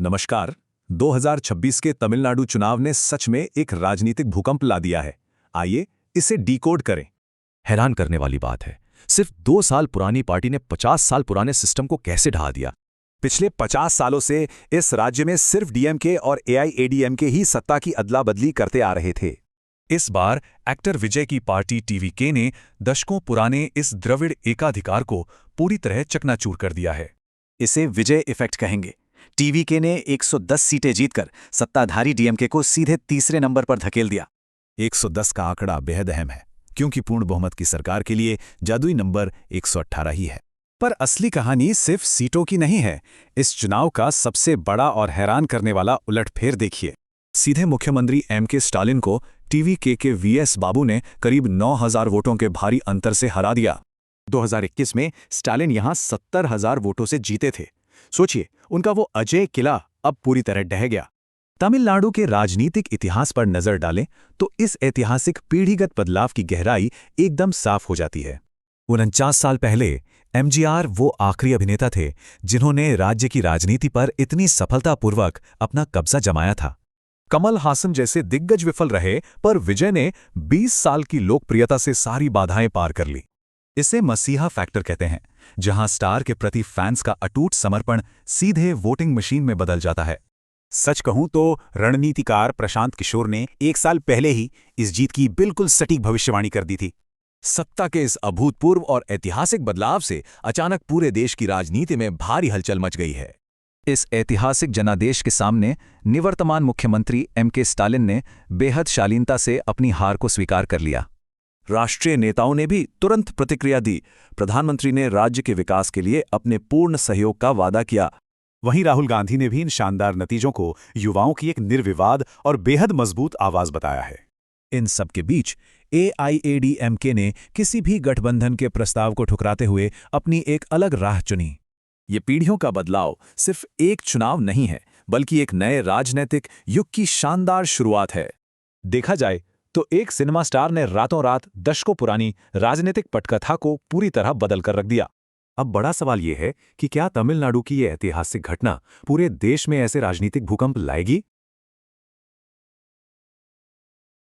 नमस्कार। 2026 के तमिलनाडु चुनाव ने सच में एक राजनीतिक भूकंप ला दिया है। आइए इसे डिकोड करें। हैरान करने वाली बात है, सिर्फ 2 साल पुरानी पार्टी ने 50 साल पुराने सिस्टम को कैसे ढहा दिया। पिछले 50 सालों से इस राज्य में सिर्फ डीएमके और एआईएडीएमके ही सत्ता की अदला बदली करते आ रहे थे। इस बार एक्टर विजय की पार्टी टीवीके ने दशकों पुराने इस द्रविड़ एकाधिकार को पूरी तरह चकनाचूर कर दिया है। इसे विजय इफेक्ट कहेंगे। टीवीके ने 110 सीटें जीतकर सत्ताधारी डीएमके को सीधे तीसरे नंबर पर धकेल दिया। 110 का आंकड़ा बेहद अहम है, क्योंकि पूर्ण बहुमत की सरकार के लिए जादुई नंबर 118 ही है। पर असली कहानी सिर्फ सीटों की नहीं है। इस चुनाव का सबसे बड़ा और हैरान करने वाला उलटफेर देखिए। सीधे मुख्यमंत्री एम.के. स्टालिन को टीवीके के वी.एस. बाबू ने करीब 9,000 वोटों के भारी अंतर से हरा दिया। 2021 में स्टालिन यहां 70,000 वोटों से जीते थे। सोचिए, उनका वो अजय किला अब पूरी तरह ढह गया। तमिलनाडु के राजनीतिक इतिहास पर नजर डालें तो इस ऐतिहासिक पीढ़ीगत बदलाव की गहराई एकदम साफ हो जाती है। 49 साल पहले एमजीआर वो आखिरी अभिनेता थे जिन्होंने राज्य की राजनीति पर इतनी सफलतापूर्वक अपना कब्जा जमाया था। कमल हासन जैसे दिग्गज विफल रहे, पर विजय ने 20 साल की लोकप्रियता से सारी बाधाएं पार कर ली। इसे मसीहा फैक्टर कहते हैं, जहां स्टार के प्रति फैंस का अटूट समर्पण सीधे वोटिंग मशीन में बदल जाता है। सच कहूं तो रणनीतिकार प्रशांत किशोर ने 1 साल पहले ही इस जीत की बिल्कुल सटीक भविष्यवाणी कर दी थी। सत्ता के इस अभूतपूर्व और ऐतिहासिक बदलाव से अचानक पूरे देश की राजनीति में भारी हलचल मच गई है। इस ऐतिहासिक जनादेश के सामने निवर्तमान मुख्यमंत्री एम.के. स्टालिन ने बेहद शालीनता से अपनी हार को स्वीकार कर लिया। राष्ट्रीय नेताओं ने भी तुरंत प्रतिक्रिया दी। प्रधानमंत्री ने राज्य के विकास के लिए अपने पूर्ण सहयोग का वादा किया। वहीं राहुल गांधी ने भी इन शानदार नतीजों को युवाओं की एक निर्विवाद और बेहद मजबूत आवाज बताया है। इन सब के बीच एआईएडीएमके ने किसी भी गठबंधन के प्रस्ताव को ठुकराते हुए अपनी एक अलग राह चुनी। ये पीढ़ियों का बदलाव सिर्फ एक चुनाव नहीं है, बल्कि एक नए राजनीतिक युग की शानदार शुरुआत है। देखा जाए तो एक सिनेमा स्टार ने रातों रात दशकों पुरानी राजनीतिक पटकथा को पूरी तरह बदल कर रख दिया। अब बड़ा सवाल ये है कि क्या तमिलनाडु की ये ऐतिहासिक घटना पूरे देश में ऐसे राजनीतिक भूकंप लाएगी?